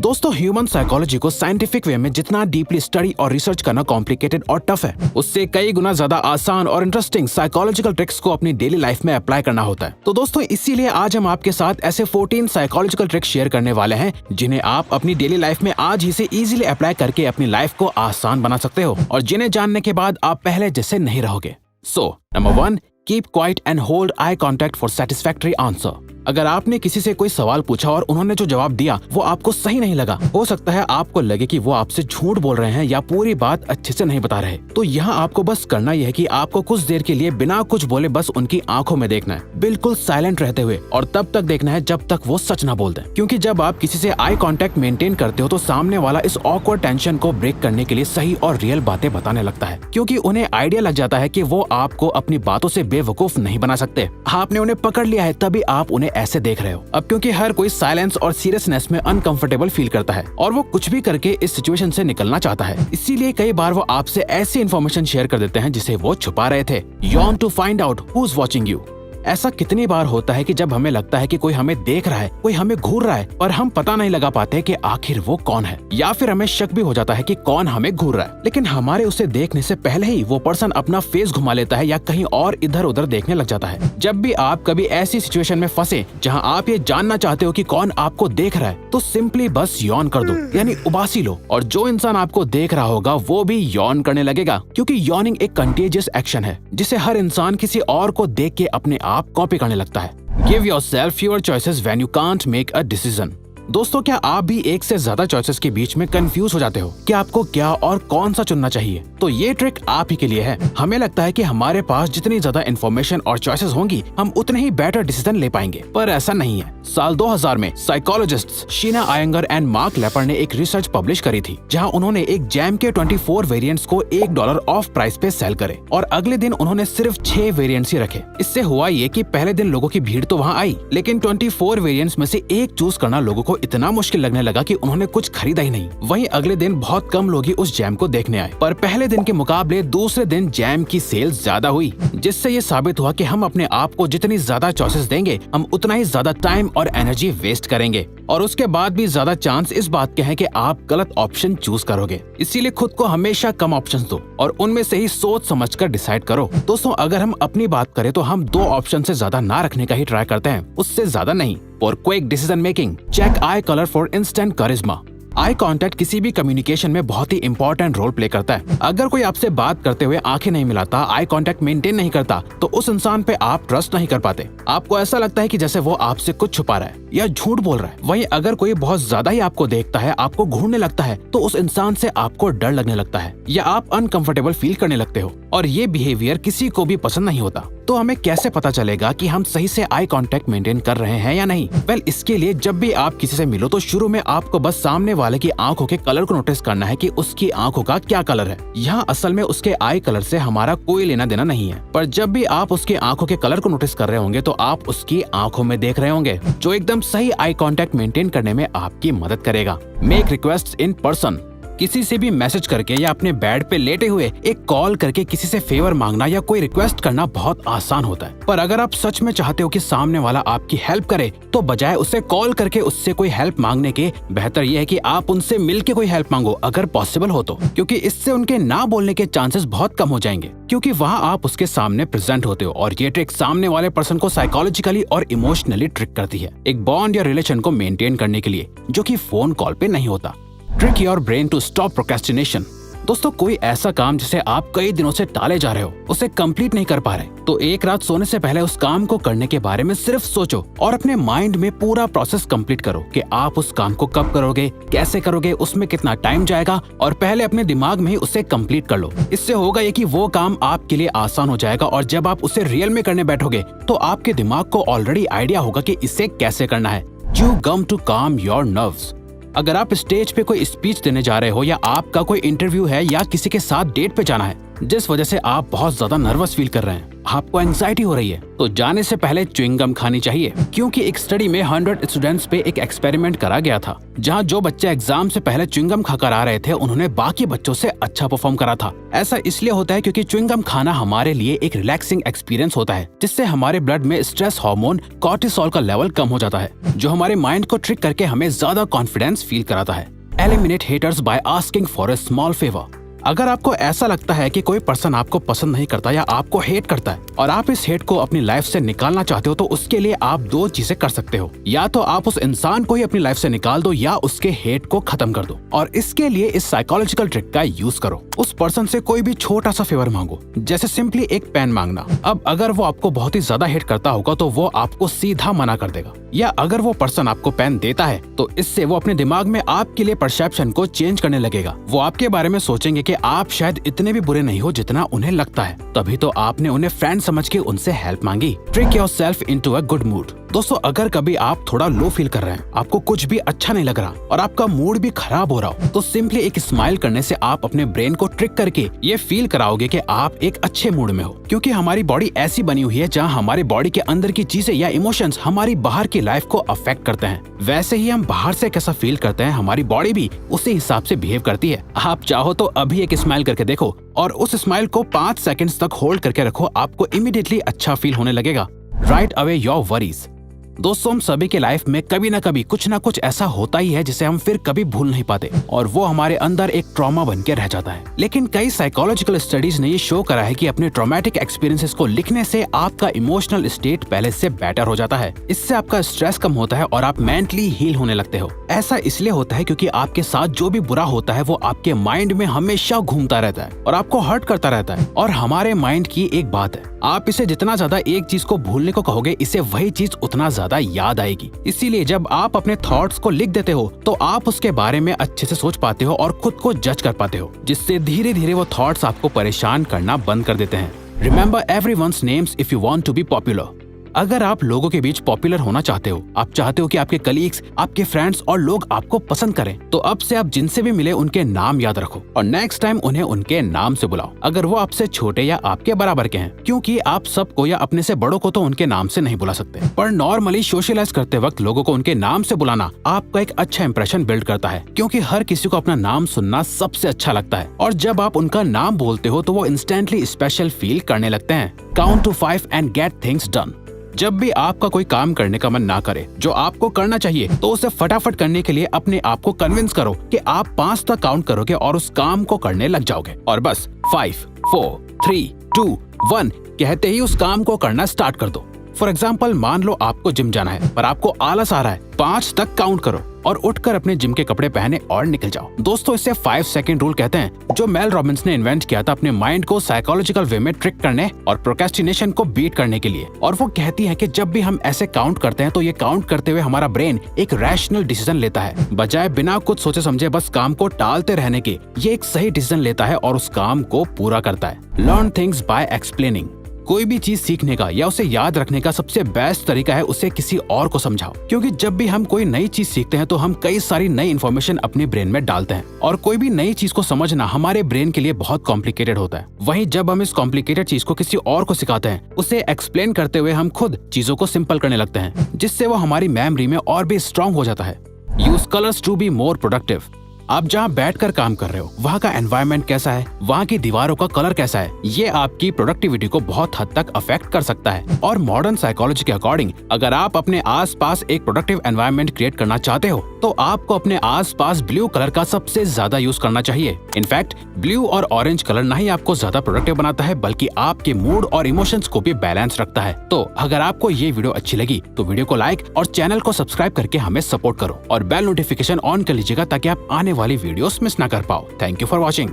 दोस्तों human psychology को scientific way में जितना डीपली स्टडी और रिसर्च करना कॉम्प्लिकेटेड और टफ है, उससे कई गुना ज्यादा आसान और इंटरेस्टिंग साइकोलॉजिकल ट्रिक्स को अपनी डेली लाइफ में अप्लाई करना होता है। तो दोस्तों इसीलिए आज हम आपके साथ ऐसे 14 साइकोलॉजिकल ट्रिक्स शेयर करने वाले हैं जिन्हें आप अपनी डेली लाइफ में आज ही से इजीली अप्लाई करके अपनी लाइफ को आसान बना सकते हो और जिन्हें जानने के बाद आप पहले जैसे नहीं रहोगे। So number 1, keep quiet and hold eye contact for satisfactory answer. अगर आपने किसी से कोई सवाल पूछा और उन्होंने जो जवाब दिया वो आपको सही नहीं लगा, हो सकता है आपको लगे कि वो आपसे झूठ बोल रहे हैं या पूरी बात अच्छे से नहीं बता रहे, तो यहाँ आपको बस करना यह है कि आपको कुछ देर के लिए बिना कुछ बोले बस उनकी आंखों में देखना है, बिल्कुल साइलेंट रहते हुए, और तब तक देखना है जब तक वो सच ना बोल दें। क्योंकि जब आप किसी से आई कांटेक्ट मेंटेन करते हो तो सामने वाला इस ऑकवर्ड टेंशन को ब्रेक करने के लिए सही और रियल बातें बताने लगता है, क्योंकि उन्हें आइडिया लग जाता है कि वो आपको अपनी बातों से बेवकूफ नहीं बना सकते। आपने उन्हें पकड़ लिया है तभी आप उन्हें ऐसे देख रहे हो। अब क्योंकि हर कोई साइलेंस और सीरियसनेस में अनकंफर्टेबल फील करता है और वो कुछ भी करके इस सिचुएशन से निकलना चाहता है, इसीलिए कई बार वो आपसे ऐसी इन्फॉर्मेशन शेयर कर देते हैं जिसे वो छुपा रहे थे। Yawn to find out who is watching you. ऐसा कितनी बार होता है कि जब हमें लगता है कि कोई हमें देख रहा है, कोई हमें घूर रहा है, पर हम पता नहीं लगा पाते कि आखिर वो कौन है, या फिर हमें शक भी हो जाता है कि कौन हमें घूर रहा है, लेकिन हमारे उसे देखने से पहले ही वो पर्सन अपना फेस घुमा लेता है या कहीं और इधर उधर देखने लग जाता है। जब भी आप कभी ऐसी सिचुएशन में फंसे जहां आप ये जानना चाहते हो कि कौन आपको देख रहा है, तो सिंपली बस यॉन कर दो, यानी उबासी लो, और जो इंसान आपको देख रहा होगा वो भी यॉन करने लगेगा, क्योंकि यॉनिंग एक कंटेजियस एक्शन है जिसे हर इंसान किसी और को देख के अपने आप कॉपी करने लगता है। Give yourself fewer choices when you can't make a decision। दोस्तों क्या आप भी एक से ज्यादा चॉइसेस के बीच में कंफ्यूज हो जाते हो कि आपको क्या और कौन सा चुनना चाहिए? तो ये ट्रिक आप ही के लिए है। हमें लगता है कि हमारे पास जितनी ज्यादा इन्फॉर्मेशन और चॉइसेस होंगी हम उतने ही बेटर डिसीजन ले पाएंगे, पर ऐसा नहीं है। साल 2000 में psychologists Sheena Iyengar and Mark Lepper ने एक रिसर्च पब्लिश करी थी जहां उन्होंने एक जैम के 24 वेरिएंट्स को $1 ऑफ प्राइस पे सेल करे और अगले दिन उन्होंने सिर्फ 6 वेरिएंट्स ही रखे। इससे हुआ ये कि पहले दिन लोगों की भीड़ तो वहाँ आई, लेकिन 24 वेरिएंट्स में से एक चूज करना लोगों को इतना मुश्किल लगने लगा कि उन्होंने कुछ खरीदा ही नहीं। वहीं अगले दिन बहुत कम लोग ही उस जैम को देखने आए, पर पहले दिन के मुकाबले दूसरे दिन जैम की सेल ज्यादा हुई, जिससे ये साबित हुआ कि हम अपने आप को जितनी ज्यादा चॉइसेस देंगे हम उतना ही ज्यादा टाइम और एनर्जी वेस्ट करेंगे, और उसके बाद भी ज्यादा चांस इस बात के हैं कि आप गलत ऑप्शन चूज करोगे। इसीलिए खुद को हमेशा कम ऑप्शंस दो और उनमें से ही सोच समझकर डिसाइड करो। दोस्तों अगर हम अपनी बात करें तो हम 2 ऑप्शन से ज्यादा ना रखने का ही ट्राई करते हैं, उससे ज्यादा नहीं। For quick decision making, check eye colour for instant charisma. Eye contact किसी भी कम्युनिकेशन में बहुत ही इंपॉर्टेंट रोल प्ले करता है। अगर कोई आपसे बात करते हुए आंखें नहीं मिलाता, आई कांटेक्ट मेंटेन नहीं करता, तो उस इंसान पे आप ट्रस्ट नहीं कर पाते। आपको ऐसा लगता है कि जैसे वो आपसे कुछ छुपा रहा है या झूठ बोल रहा है। वहीं अगर कोई बहुत ज्यादा ही आपको देखता है, आपको घूरने लगता है, तो उस इंसान से आपको डर लगने लगता है या आप अनकंफर्टेबल फील करने लगते हो, और ये बिहेवियर किसी को भी पसंद नहीं होता। तो हमें कैसे पता चलेगा कि हम सही से आई कांटेक्ट मेंटेन कर रहे हैं या नहीं? वेल, इसके लिए जब भी आप किसी से मिलो तो शुरू में आपको बस सामने वाले की आंखों के कलर को नोटिस करना है कि उसकी आंखों का क्या कलर है। यहाँ असल में उसके आई कलर से हमारा कोई लेना देना नहीं है, पर जब भी आप उसकी आंखों के कलर को नोटिस कर रहे होंगे तो आप उसकी आंखों में देख रहे होंगे, जो एकदम सही आई कांटेक्ट मेंटेन करने में आपकी मदद करेगा। Make request in person. किसी से भी मैसेज करके या अपने बेड पे लेटे हुए एक कॉल करके किसी से फेवर मांगना या कोई रिक्वेस्ट करना बहुत आसान होता है, पर अगर आप सच में चाहते हो कि सामने वाला आपकी हेल्प करे तो बजाय उसे कॉल करके उससे कोई हेल्प मांगने के बेहतर ये है कि आप उनसे मिलके कोई हेल्प मांगो, अगर पॉसिबल हो तो, क्योंकि इससे उनके ना बोलने के चांसेस बहुत कम हो जाएंगे, क्योंकि वहाँ आप उसके सामने प्रेजेंट होते हो, और ये ट्रिक सामने वाले पर्सन को साइकोलॉजिकली और इमोशनली ट्रिक करती है एक बॉन्ड या रिलेशन को मेंटेन करने के लिए, जो कि फोन कॉल पे नहीं होता। Trick your brain to stop procrastination. दोस्तों कोई ऐसा काम जिसे आप कई दिनों से टाले जा रहे हो, उसे कंप्लीट नहीं कर पा रहे, तो एक रात सोने से पहले उस काम को करने के बारे में सिर्फ सोचो और अपने माइंड में पूरा प्रोसेस कंप्लीट करो कि आप उस काम को कब करोगे, कैसे करोगे, उसमें कितना टाइम जाएगा, और पहले अपने दिमाग में ही उसे कंप्लीट कर लो। इससे होगा ये कि वो काम आपके लिए आसान हो जाएगा, और जब आप उसे रियल में करने बैठोगे तो आपके दिमाग को ऑलरेडी आइडिया होगा कि इसे कैसे करना है। Chew gum to calm your nerves. अगर आप स्टेज पे कोई स्पीच देने जा रहे हो या आपका कोई इंटरव्यू है या किसी के साथ डेट पे जाना है, जिस वजह से आप बहुत ज्यादा नर्वस फील कर रहे हैं, आपको एंजाइटी हो रही है, तो जाने से पहले च्युइंग गम खानी चाहिए। क्योंकि एक स्टडी में 100 स्टूडेंट्स पे एक एक्सपेरिमेंट करा गया था, जहां जो बच्चे एग्जाम से पहले च्युइंग गम खाकर आ रहे थे उन्होंने बाकी बच्चों से अच्छा परफॉर्म करा था। ऐसा इसलिए होता है क्योंकि च्युइंग गम खाना हमारे लिए एक रिलैक्सिंग एक्सपीरियंस होता है, जिससे हमारे ब्लड में स्ट्रेस हार्मोन कॉर्टिसोल का लेवल कम हो जाता है, जो हमारे माइंड को ट्रिक करके हमें ज्यादा कॉन्फिडेंस फील कराता है। Eliminate haters by asking for a small favour. अगर आपको ऐसा लगता है कि कोई पर्सन आपको पसंद नहीं करता या आपको हेट करता है और आप इस हेट को अपनी लाइफ से निकालना चाहते हो, तो उसके लिए आप दो चीजें कर सकते हो। या तो आप उस इंसान को ही अपनी लाइफ से निकाल दो या उसके हेट को खत्म कर दो। और इसके लिए इस साइकोलॉजिकल ट्रिक का यूज करो। उस पर्सन से कोई भी छोटा सा फेवर मांगो, जैसे सिंपली एक पेन मांगना। अब अगर वो आपको बहुत ही ज्यादा हेट करता होगा तो वो आपको सीधा मना कर देगा, या अगर वो पर्सन आपको पेन देता है तो इससे वो अपने दिमाग में आपके लिए परसेप्शन को चेंज करने लगेगा। वो आपके बारे में सोचेंगे कि आप शायद इतने भी बुरे नहीं हो जितना उन्हें लगता है, तभी तो आपने उन्हें फ्रेंड समझ के उनसे हेल्प मांगी। Trick yourself into a good mood. दोस्तों, अगर कभी आप थोड़ा लो फील कर रहे हैं, आपको कुछ भी अच्छा नहीं लग रहा और आपका मूड भी खराब हो रहा हो, तो सिंपली एक स्माइल करने से आप अपने ब्रेन को ट्रिक करके ये फील कराओगे कि आप एक अच्छे मूड में हो। क्योंकि हमारी बॉडी ऐसी बनी हुई है जहाँ हमारी बॉडी के अंदर की चीजें या इमोशंस हमारी बाहर की लाइफ को अफेक्ट करते हैं, वैसे ही हम बाहर से कैसा फील करते हैं हमारी बॉडी भी उसी हिसाब से बिहेव करती है। आप चाहो तो अभी एक स्माइल करके देखो और उस स्माइल को 5 सेकंड्स तक होल्ड करके रखो, आपको इमीडिएटली अच्छा फील होने लगेगा। Right away your worries. दोस्तों, हम सभी के लाइफ में कभी ना कभी कुछ ना कुछ ऐसा होता ही है जिसे हम फिर कभी भूल नहीं पाते और वो हमारे अंदर एक ट्रॉमा बन के रह जाता है। लेकिन कई साइकोलॉजिकल स्टडीज ने ये शो करा है कि अपने ट्रॉमेटिक एक्सपीरियंसेस को लिखने से आपका इमोशनल स्टेट पहले से बेटर हो जाता है। इससे आपका स्ट्रेस कम होता है और आप मेंटली हील होने लगते हो। ऐसा इसलिए होता है क्योंकि आपके साथ जो भी बुरा होता है वो आपके माइंड में हमेशा घूमता रहता है और आपको हर्ट करता रहता है। और हमारे माइंड की एक बात है, आप इसे जितना ज्यादा एक चीज को भूलने को कहोगे, इसे वही चीज उतना ज्यादा याद आएगी। इसीलिए जब आप अपने थॉट्स को लिख देते हो तो आप उसके बारे में अच्छे से सोच पाते हो और खुद को जज कर पाते हो, जिससे धीरे धीरे वो थॉट्स आपको परेशान करना बंद कर देते हैं। Remember everyone's names if you want to be popular. अगर आप लोगों के बीच पॉपुलर होना चाहते हो, आप चाहते हो कि आपके कलीग्स, आपके फ्रेंड्स और लोग आपको पसंद करें, तो अब से आप जिनसे भी मिले उनके नाम याद रखो और नेक्स्ट टाइम उन्हें उनके नाम से बुलाओ, अगर वो आपसे छोटे या आपके बराबर के हैं। क्योंकि आप सबको या अपने से बड़ों को तो उनके नाम से नहीं बुला सकते, पर नॉर्मली सोशलाइज करते वक्त लोगों को उनके नाम से बुलाना आपका एक अच्छा इंप्रेशन बिल्ड करता है, क्योंकि हर किसी को अपना नाम सुनना सबसे अच्छा लगता है और जब आप उनका नाम बोलते हो तो वो इंस्टेंटली स्पेशल फील करने लगते हैं। Count to 5 and get things done. जब भी आपका कोई काम करने का मन ना करे जो आपको करना चाहिए, तो उसे फटाफट करने के लिए अपने आप को कन्विंस करो कि आप 5 तक काउंट करोगे और उस काम को करने लग जाओगे और बस 5, 4, 3, 2, 1 कहते ही उस काम को करना स्टार्ट कर दो। फॉर एग्जाम्पल, मान लो आपको जिम जाना है पर आपको आलस आ रहा है, 5 तक काउंट करो और उठकर अपने जिम के कपड़े पहने और निकल जाओ। दोस्तों, इसे 5 सेकंड रूल कहते हैं, जो मेल रॉबिन्स ने इन्वेंट किया था अपने माइंड को साइकोलॉजिकल वे में ट्रिक करने और प्रोक्रेस्टिनेशन को बीट करने के लिए। और वो कहती है कि जब भी हम ऐसे काउंट करते हैं तो ये काउंट करते हुए हमारा ब्रेन एक रैशनल डिसीजन लेता है, बजाय बिना कुछ सोचे समझे बस काम को टालते रहने के। ये एक सही डिसीजन लेता है और उस काम को पूरा करता है। Learn things by explaining. कोई भी चीज सीखने का या उसे याद रखने का सबसे बेस्ट तरीका है उसे किसी और को समझाओ, क्योंकि जब भी हम कोई नई चीज सीखते हैं तो हम कई सारी नई इन्फॉर्मेशन अपने ब्रेन में डालते हैं और कोई भी नई चीज को समझना हमारे ब्रेन के लिए बहुत कॉम्प्लिकेटेड होता है। वहीं जब हम इस कॉम्प्लिकेटेड चीज को किसी और को सिखाते हैं, उसे एक्सप्लेन करते हुए हम खुद चीजों को सिंपल करने लगते हैं, जिससे वो हमारी मेमोरी में और भी स्ट्रांग हो जाता है। Use colours to be more productive. आप जहाँ बैठकर काम कर रहे हो वहाँ का एनवायरनमेंट कैसा है, वहाँ की दीवारों का कलर कैसा है, ये आपकी प्रोडक्टिविटी को बहुत हद तक अफेक्ट कर सकता है। और मॉडर्न साइकोलॉजी के अकॉर्डिंग अगर आप अपने आसपास एक प्रोडक्टिव एनवायरनमेंट क्रिएट करना चाहते हो तो आपको अपने आसपास ब्लू कलर का सबसे ज्यादा यूज करना चाहिए। इनफैक्ट ब्लू और ऑरेंज कलर न ही आपको ज्यादा प्रोडक्टिव बनाता है बल्कि आपके मूड और इमोशंस को भी बैलेंस रखता है। तो अगर आपको ये वीडियो अच्छी लगी तो वीडियो को लाइक और चैनल को सब्सक्राइब करके हमें सपोर्ट करो और बेल नोटिफिकेशन ऑन कर लीजिएगा ताकि आप आने वाली वीडियोस मिस ना कर पाओ। Thank you for watching.